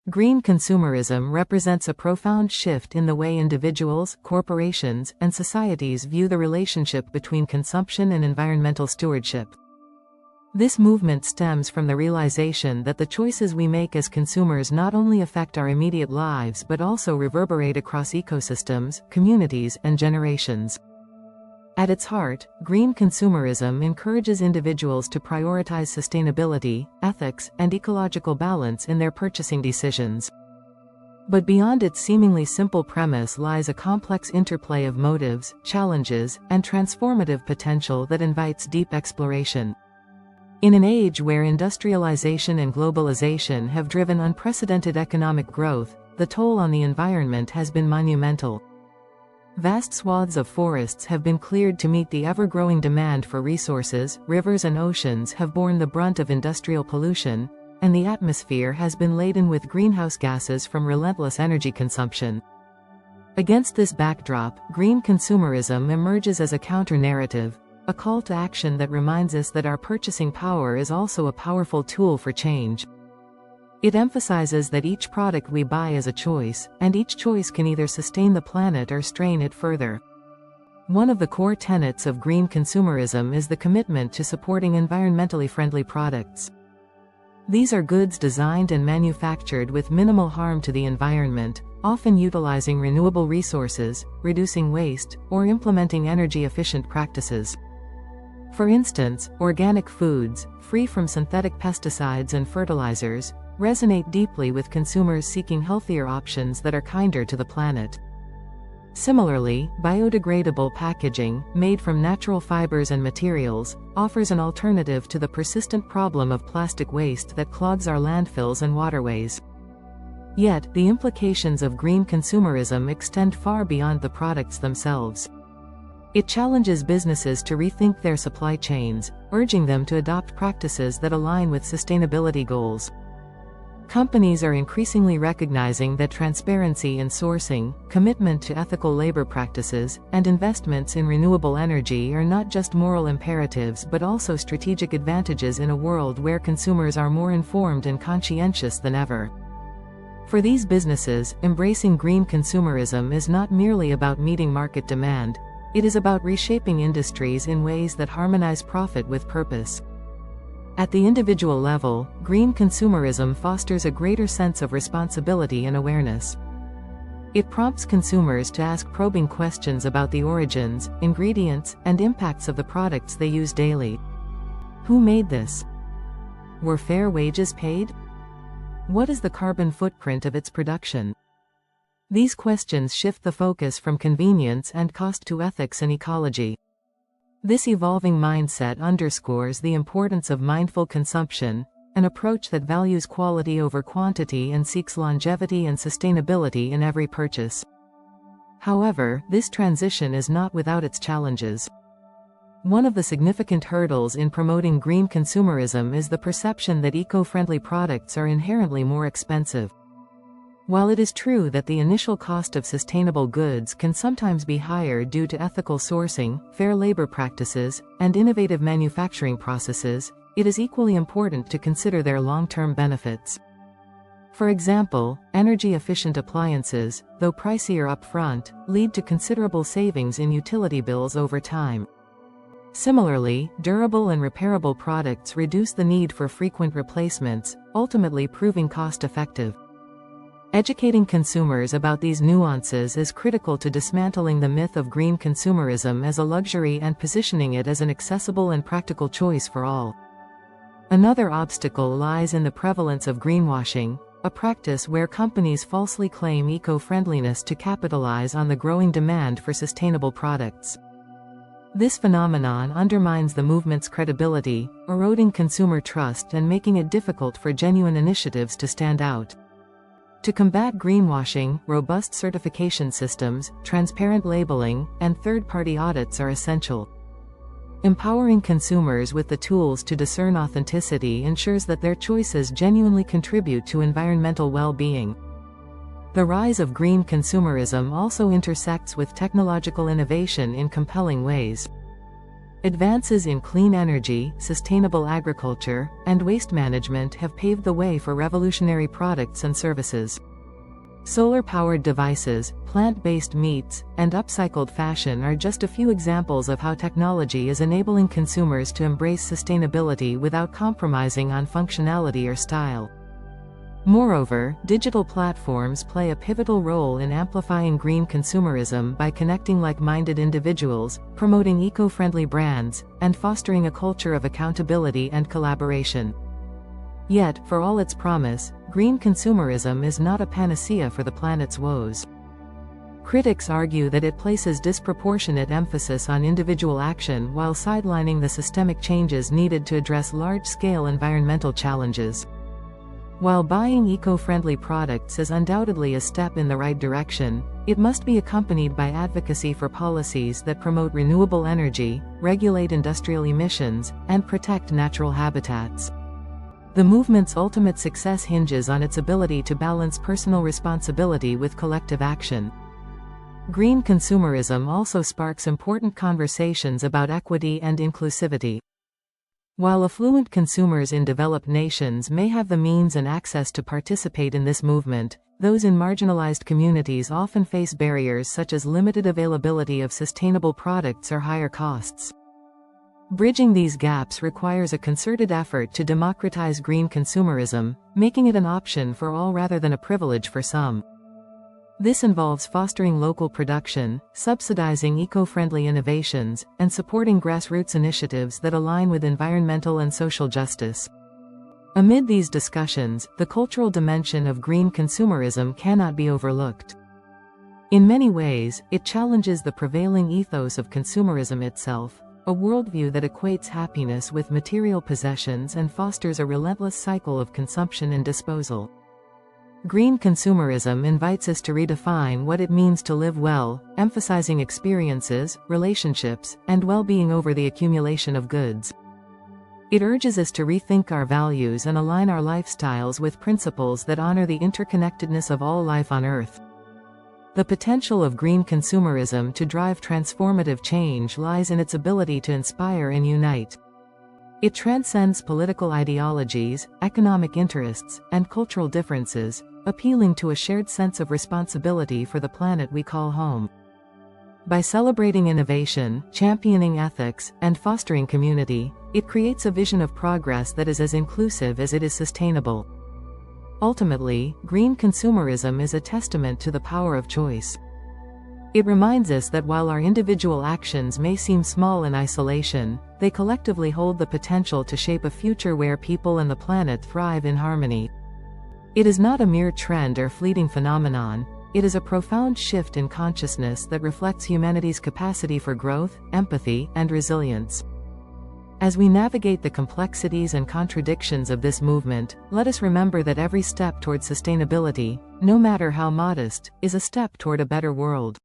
Green consumerism represents a profound shift in the way individuals, corporations, and societies view the relationship between consumption and environmental stewardship. This movement stems from the realization that the choices we make as consumers not only affect our immediate lives but also reverberate across ecosystems, communities, and generations. At its heart, green consumerism encourages individuals to prioritize sustainability, ethics, and ecological balance in their purchasing decisions. But beyond its seemingly simple premise lies a complex interplay of motives, challenges, and transformative potential that invites deep exploration. In an age where industrialization and globalization have driven unprecedented economic growth, the toll on the environment has been monumental. Vast swaths of forests have been cleared to meet the ever-growing demand for resources, rivers and oceans have borne the brunt of industrial pollution, and the atmosphere has been laden with greenhouse gases from relentless energy consumption. Against this backdrop, green consumerism emerges as a counter-narrative, a call to action that reminds us that our purchasing power is also a powerful tool for change. It emphasizes that each product we buy is a choice, and each choice can either sustain the planet or strain it further. One of the core tenets of green consumerism is the commitment to supporting environmentally friendly products. These are goods designed and manufactured with minimal harm to the environment, often utilizing renewable resources, reducing waste, or implementing energy-efficient practices. For instance, organic foods, free from synthetic pesticides and fertilizers, resonate deeply with consumers seeking healthier options that are kinder to the planet. Similarly, biodegradable packaging, made from natural fibers and materials, offers an alternative to the persistent problem of plastic waste that clogs our landfills and waterways. Yet, the implications of green consumerism extend far beyond the products themselves. It challenges businesses to rethink their supply chains, urging them to adopt practices that align with sustainability goals. Companies are increasingly recognizing that transparency in sourcing, commitment to ethical labor practices, and investments in renewable energy are not just moral imperatives but also strategic advantages in a world where consumers are more informed and conscientious than ever. For these businesses, embracing green consumerism is not merely about meeting market demand, it is about reshaping industries in ways that harmonize profit with purpose. At the individual level, green consumerism fosters a greater sense of responsibility and awareness. It prompts consumers to ask probing questions about the origins, ingredients, and impacts of the products they use daily. Who made this? Were fair wages paid? What is the carbon footprint of its production? These questions shift the focus from convenience and cost to ethics and ecology. This evolving mindset underscores the importance of mindful consumption, an approach that values quality over quantity and seeks longevity and sustainability in every purchase. However, this transition is not without its challenges. One of the significant hurdles in promoting green consumerism is the perception that eco-friendly products are inherently more expensive. While it is true that the initial cost of sustainable goods can sometimes be higher due to ethical sourcing, fair labor practices, and innovative manufacturing processes, it is equally important to consider their long-term benefits. For example, energy-efficient appliances, though pricier upfront, lead to considerable savings in utility bills over time. Similarly, durable and repairable products reduce the need for frequent replacements, ultimately proving cost-effective. Educating consumers about these nuances is critical to dismantling the myth of green consumerism as a luxury and positioning it as an accessible and practical choice for all. Another obstacle lies in the prevalence of greenwashing, a practice where companies falsely claim eco-friendliness to capitalize on the growing demand for sustainable products. This phenomenon undermines the movement's credibility, eroding consumer trust and making it difficult for genuine initiatives to stand out. To combat greenwashing, robust certification systems, transparent labeling, and third-party audits are essential. Empowering consumers with the tools to discern authenticity ensures that their choices genuinely contribute to environmental well-being. The rise of green consumerism also intersects with technological innovation in compelling ways. Advances in clean energy, sustainable agriculture, and waste management have paved the way for revolutionary products and services. Solar-powered devices, plant-based meats, and upcycled fashion are just a few examples of how technology is enabling consumers to embrace sustainability without compromising on functionality or style. Moreover, digital platforms play a pivotal role in amplifying green consumerism by connecting like-minded individuals, promoting eco-friendly brands, and fostering a culture of accountability and collaboration. Yet, for all its promise, green consumerism is not a panacea for the planet's woes. Critics argue that it places disproportionate emphasis on individual action while sidelining the systemic changes needed to address large-scale environmental challenges. While buying eco-friendly products is undoubtedly a step in the right direction, it must be accompanied by advocacy for policies that promote renewable energy, regulate industrial emissions, and protect natural habitats. The movement's ultimate success hinges on its ability to balance personal responsibility with collective action. Green consumerism also sparks important conversations about equity and inclusivity. While affluent consumers in developed nations may have the means and access to participate in this movement, those in marginalized communities often face barriers such as limited availability of sustainable products or higher costs. Bridging these gaps requires a concerted effort to democratize green consumerism, making it an option for all rather than a privilege for some. This involves fostering local production, subsidizing eco-friendly innovations, and supporting grassroots initiatives that align with environmental and social justice. Amid these discussions, the cultural dimension of green consumerism cannot be overlooked. In many ways, it challenges the prevailing ethos of consumerism itself, a worldview that equates happiness with material possessions and fosters a relentless cycle of consumption and disposal. Green consumerism invites us to redefine what it means to live well, emphasizing experiences, relationships, and well-being over the accumulation of goods. It urges us to rethink our values and align our lifestyles with principles that honor the interconnectedness of all life on Earth. The potential of green consumerism to drive transformative change lies in its ability to inspire and unite. It transcends political ideologies, economic interests, and cultural differences, appealing to a shared sense of responsibility for the planet we call home. By celebrating innovation, championing ethics, and fostering community, it creates a vision of progress that is as inclusive as it is sustainable. Ultimately, green consumerism is a testament to the power of choice. It reminds us that while our individual actions may seem small in isolation, they collectively hold the potential to shape a future where people and the planet thrive in harmony. It is not a mere trend or fleeting phenomenon, it is a profound shift in consciousness that reflects humanity's capacity for growth, empathy, and resilience. As we navigate the complexities and contradictions of this movement, let us remember that every step toward sustainability, no matter how modest, is a step toward a better world.